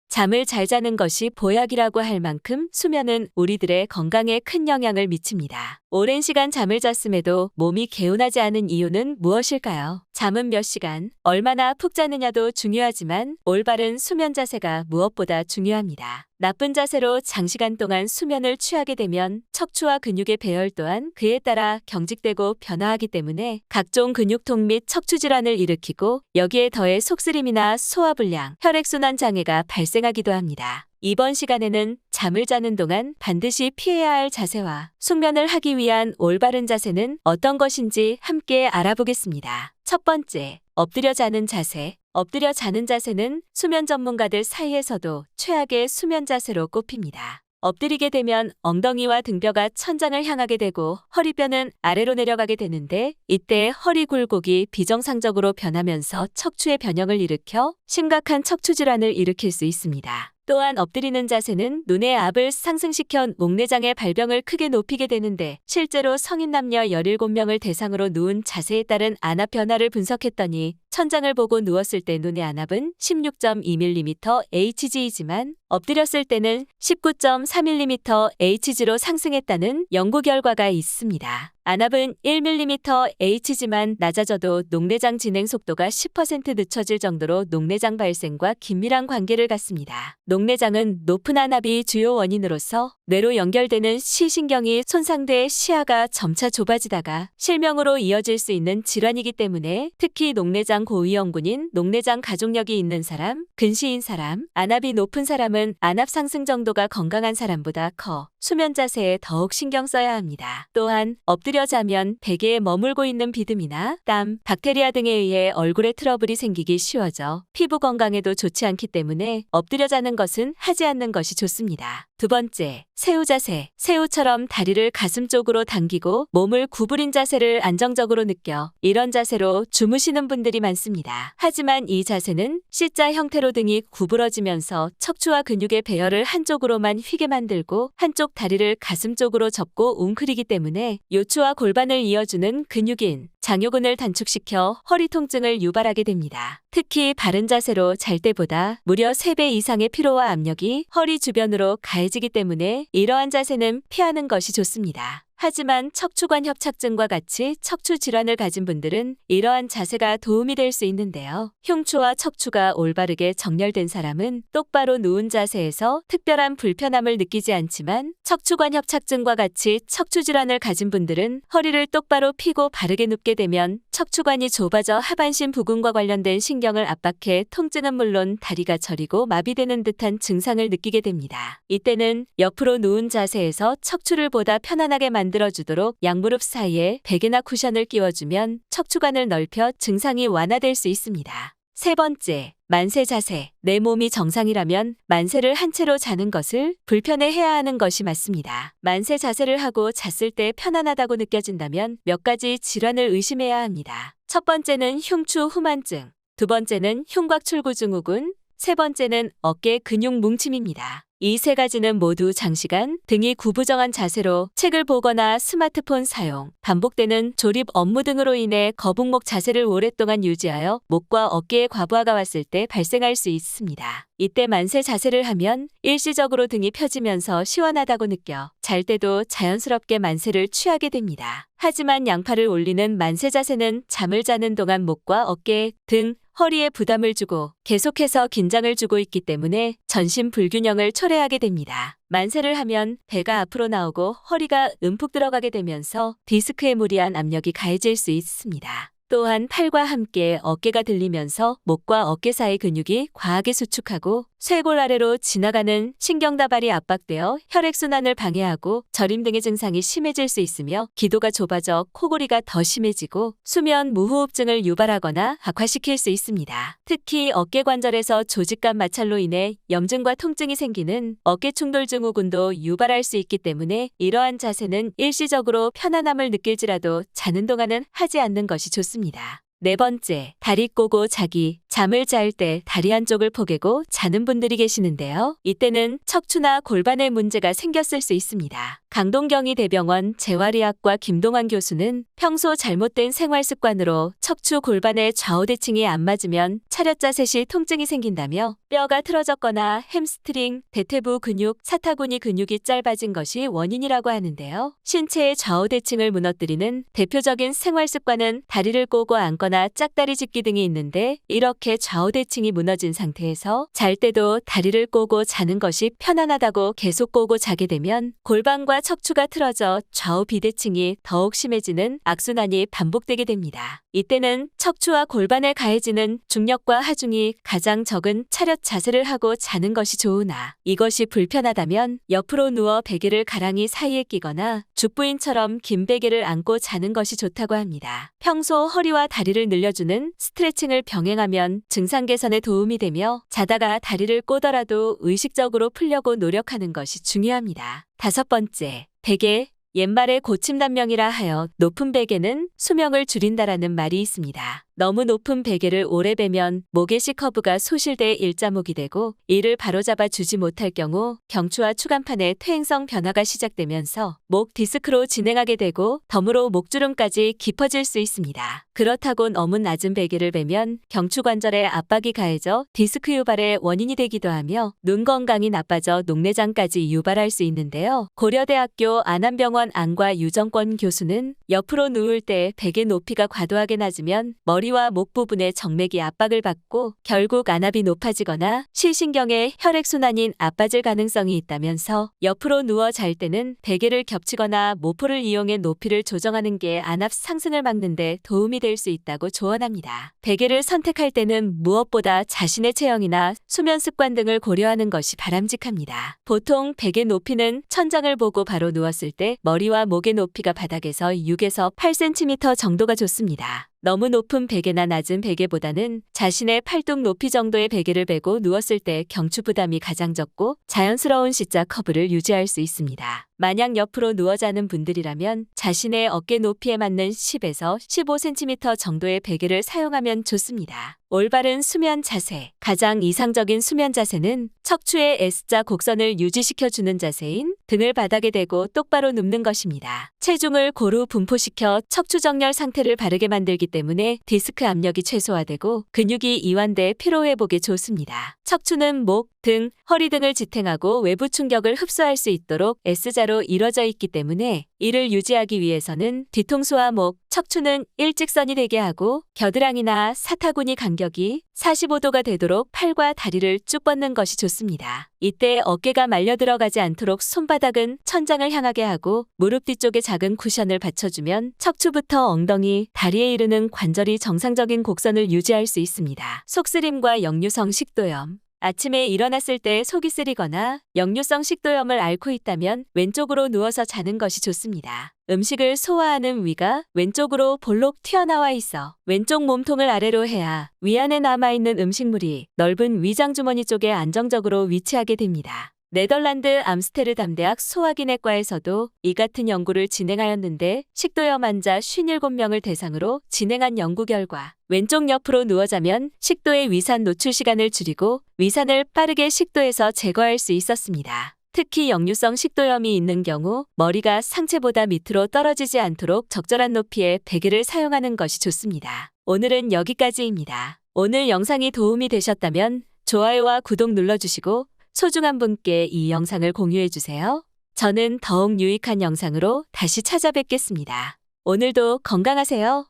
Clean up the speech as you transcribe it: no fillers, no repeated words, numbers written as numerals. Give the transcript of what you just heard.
잠을 잘 자는 것이 보약이라고 할 만큼 수면은 우리들의 건강에 큰 영향을 미칩니다. 오랜 시간 잠을 잤음에도 몸이 개운하지 않은 이유는 무엇일까요? 잠은 몇 시간, 얼마나 푹 자느냐도 중요하지만 올바른 수면 자세가 무엇보다 중요합니다. 나쁜 자세로 장시간 동안 수면을 취하게 되면 척추와 근육의 배열 또한 그에 따라 경직되고 변화하기 때문에 각종 근육통 및 척추 질환을 일으키고 여기에 더해 속쓰림이나 소화불량, 혈액순환 장애가 발생하기도 합니다. 이번 시간에는 잠을 자는 동안 반드시 피해야 할 자세와 숙면을 하기 위한 올바른 자세는 어떤 것인지 함께 알아보겠습니다. 첫 번째, 엎드려 자는 자세. 엎드려 자는 자세는 수면 전문가들 사이에서도 최악의 수면 자세로 꼽힙니다. 엎드리게 되면 엉덩이와 등뼈가 천장을 향하게 되고 허리뼈는 아래로 내려가게 되는데 이때 허리 굴곡이 비정상적으로 변하면서 척추의 변형을 일으켜 심각한 척추 질환을 일으킬 수 있습니다. 또한 엎드리는 자세는 눈의 압을 상승시켜 목내장의 발병을 크게 높이게 되는데 실제로 성인 남녀 17명을 대상으로 누운 자세에 따른 안압 변화를 분석했더니 천장을 보고 누웠을 때 눈의 안압은 16.2mm Hg이지만 엎드렸을 때는 19.3mm Hg로 상승했다는 연구 결과가 있습니다. 안압은 1mm H지만 낮아져도 녹내장 진행 속도가 10% 늦춰질 정도로 녹내장 발생과 긴밀한 관계를 갖습니다. 녹내장은 높은 안압이 주요 원인으로서 뇌로 연결되는 시신경이 손상돼 시야가 점차 좁아지다가 실명으로 이어질 수 있는 질환이기 때문에 특히 녹내장 고위험군인 녹내장 가족력이 있는 사람, 근시인 사람, 안압이 높은 사람은 안압 상승 정도가 건강한 사람보다 커 수면 자세에 더욱 신경 써야 합니다. 또한 엎드려 자면 베개에 머물고 있는 비듬이나 땀, 박테리아 등에 의해 얼굴에 트러블이 생기기 쉬워져 피부 건강에도 좋지 않기 때문에 엎드려 자는 것은 하지 않는 것이 좋습니다. 두 번째, 새우 자세. 새우처럼 다리를 가슴 쪽으로 당기고 몸을 구부린 자세를 안정적으로 느껴 이런 자세로 주무시는 분들이 많습니다. 하지만 이 자세는 C자 형태로 등이 구부러지면서 척추와 근육의 배열을 한쪽으로만 휘게 만들고 한쪽 다리를 가슴 쪽으로 접고 웅크리기 때문에 요추와 골반을 이어주는 근육인 장요근을 단축시켜 허리 통증을 유발하게 됩니다. 특히 바른 자세로 잘 때보다 무려 3배 이상의 피로와 압력이 허리 주변으로 가해지기 때문에 이러한 자세는 피하는 것이 좋습니다. 하지만 척추관 협착증과 같이 척추 질환을 가진 분들은 이러한 자세가 도움이 될 수 있는데요. 흉추와 척추가 올바르게 정렬된 사람은 똑바로 누운 자세에서 특별한 불편함을 느끼지 않지만 척추관 협착증과 같이 척추 질환을 가진 분들은 허리를 똑바로 펴고 바르게 눕게 되면 척추관이 좁아져 하반신 부근과 관련된 신경을 압박해 통증은 물론 다리가 저리고 마비되는 듯한 증상을 느끼게 됩니다. 이때는 옆으로 누운 자세에서 척추를 보다 편안하게 만들어주도록 양무릎 사이에 베개나 쿠션을 끼워주면 척추관을 넓혀 증상이 완화될 수 있습니다. 세 번째, 만세 자세. 내 몸이 정상이라면 만세를 한 채로 자는 것을 불편해해야 하는 것이 맞습니다. 만세 자세를 하고 잤을 때 편안하다고 느껴진다면 몇 가지 질환을 의심해야 합니다. 첫 번째는 흉추 후만증, 두 번째는 흉곽출구증후군, 세 번째는 어깨 근육 뭉침입니다. 이 세 가지는 모두 장시간 등이 구부정한 자세로 책을 보거나 스마트폰 사용, 반복되는 조립 업무 등으로 인해 거북목 자세를 오랫동안 유지하여 목과 어깨에 과부하가 왔을 때 발생할 수 있습니다. 이때 만세 자세를 하면 일시적으로 등이 펴지면서 시원하다고 느껴 잘 때도 자연스럽게 만세를 취하게 됩니다. 하지만 양팔을 올리는 만세 자세는 잠을 자는 동안 목과 어깨, 등, 허리에 부담을 주고 계속해서 긴장을 주고 있기 때문에 전신 불균형을 초래하게 됩니다. 만세를 하면 배가 앞으로 나오고 허리가 움푹 들어가게 되면서 디스크에 무리한 압력이 가해질 수 있습니다. 또한 팔과 함께 어깨가 들리면서 목과 어깨 사이 근육이 과하게 수축하고 쇄골 아래로 지나가는 신경다발이 압박되어 혈액순환을 방해하고 저림 등의 증상이 심해질 수 있으며 기도가 좁아져 코골이가 더 심해지고 수면 무호흡증을 유발하거나 악화시킬 수 있습니다. 특히 어깨 관절에서 조직간 마찰로 인해 염증과 통증이 생기는 어깨충돌증후군도 유발할 수 있기 때문에 이러한 자세는 일시적으로 편안함을 느낄지라도 자는 동안은 하지 않는 것이 좋습니다. 네 번째, 다리 꼬고 자기. 잠을 잘 때 다리 한쪽을 포개고 자는 분들이 계시는데요. 이때는 척추나 골반에 문제가 생겼을 수 있습니다. 강동경희대병원 재활의학과 김동환 교수는 평소 잘못된 생활 습관으로 척추 골반의 좌우대칭이 안 맞으면 차렷 자세 시 통증이 생긴다며 뼈가 틀어졌거나 햄스트링, 대퇴부 근육, 사타구니 근육이 짧아진 것이 원인이라고 하는데요. 신체의 좌우대칭을 무너뜨리는 대표적인 생활 습관은 다리를 꼬고 앉거나 짝다리 짚기 등이 있는데, 이렇게 좌우대칭이 무너진 상태에서 잘 때도 다리를 꼬고 자는 것이 편안하다고 계속 꼬고 자게 되면 골반과 척추가 틀어져 좌우 비대칭이 더욱 심해지는 악순환이 반복되게 됩니다. 이때는 척추와 골반에 가해지는 중력과 하중이 가장 적은 차렷 자세를 하고 자는 것이 좋으나, 이것이 불편하다면 옆으로 누워 베개를 가랑이 사이에 끼거나 죽부인처럼 긴 베개를 안고 자는 것이 좋다고 합니다. 평소 허리와 다리를 늘려주는 스트레칭을 병행하면 증상 개선에 도움이 되며, 자다가 다리를 꼬더라도 의식적으로 풀려고 노력하는 것이 중요합니다. 5번째, 베개. 옛말에 고침단명이라 하여 높은 베개는 수명을 줄인다라는 말이 있습니다. 너무 높은 베개를 오래 베면 목의 C커브가 소실돼 일자목이 되고, 이를 바로잡아 주지 못할 경우 경추와 추간판의 퇴행성 변화가 시작되면서 목 디스크로 진행하게 되고, 덤으로 목주름까지 깊어질 수 있습니다. 그렇다고 너무 낮은 베개를 베면 경추관절에 압박이 가해져 디스크 유발의 원인이 되기도 하며 눈 건강이 나빠져 녹내장까지 유발할 수 있는데요. 고려대학교 안암병원 안과 유정권 교수는 옆으로 누울 때 베개 높이가 과도하게 낮으면 머리와 목 부분에 정맥이 압박을 받고 결국 안압이 높아지거나 실신경의 혈액순환이 나빠질 가능성이 있다면서, 옆으로 누워 잘 때는 베개를 겹치거나 모포를 이용해 높이를 조정하는 게 안압 상승을 막는 데 도움이 될 수 있다고 조언합니다. 베개를 선택할 때는 무엇보다 자신의 체형이나 수면 습관 등을 고려하는 것이 바람직합니다. 보통 베개 높이는 천장을 보고 바로 누웠을 때 머리와 목의 높이가 바닥에서 6에서 8cm 정도가 좋습니다. 너무 높은 베개나 낮은 베개보다는 자신의 팔뚝 높이 정도의 베개를 베고 누웠을 때 경추 부담이 가장 적고 자연스러운 C자 커브를 유지할 수 있습니다. 만약 옆으로 누워 자는 분들이라면 자신의 어깨 높이에 맞는 10에서 15cm 정도의 베개를 사용하면 좋습니다. 올바른 수면 자세. 가장 이상적인 수면 자세는 척추의 S자 곡선을 유지시켜주는 자세인 등을 바닥에 대고 똑바로 눕는 것입니다. 체중을 고루 분포시켜 척추 정렬 상태를 바르게 만들기 때문에 디스크 압력이 최소화되고 근육이 이완돼 피로회복에 좋습니다. 척추는 목, 등, 허리 등을 지탱하고 외부 충격을 흡수할 수 있도록 S자로 이루어져 있기 때문에 이를 유지하기 위해서는 뒤통수와 목, 척추는 일직선이 되게 하고 겨드랑이나 사타구니 간격이 45도가 되도록 팔과 다리를 쭉 뻗는 것이 좋습니다. 이때 어깨가 말려 들어가지 않도록 손바닥은 천장을 향하게 하고 무릎 뒤쪽에 작은 쿠션을 받쳐주면 척추부터 엉덩이, 다리에 이르는 관절이 정상적인 곡선을 유지할 수 있습니다. 속쓰림과 역류성 식도염. 아침에 일어났을 때 속이 쓰리거나 역류성 식도염을 앓고 있다면 왼쪽으로 누워서 자는 것이 좋습니다. 음식을 소화하는 위가 왼쪽으로 볼록 튀어나와 있어 왼쪽 몸통을 아래로 해야 위 안에 남아있는 음식물이 넓은 위장 주머니 쪽에 안정적으로 위치하게 됩니다. 네덜란드 암스테르담 대학 소화기내과에서도 이 같은 연구를 진행하였는데, 식도염 환자 57명을 대상으로 진행한 연구 결과 왼쪽 옆으로 누워 자면 식도의 위산 노출 시간을 줄이고 위산을 빠르게 식도에서 제거할 수 있었습니다. 특히 역류성 식도염이 있는 경우 머리가 상체보다 밑으로 떨어지지 않도록 적절한 높이의 베개를 사용하는 것이 좋습니다. 오늘은 여기까지입니다. 오늘 영상이 도움이 되셨다면 좋아요와 구독 눌러주시고 소중한 분께 이 영상을 공유해주세요. 저는 더욱 유익한 영상으로 다시 찾아뵙겠습니다. 오늘도 건강하세요.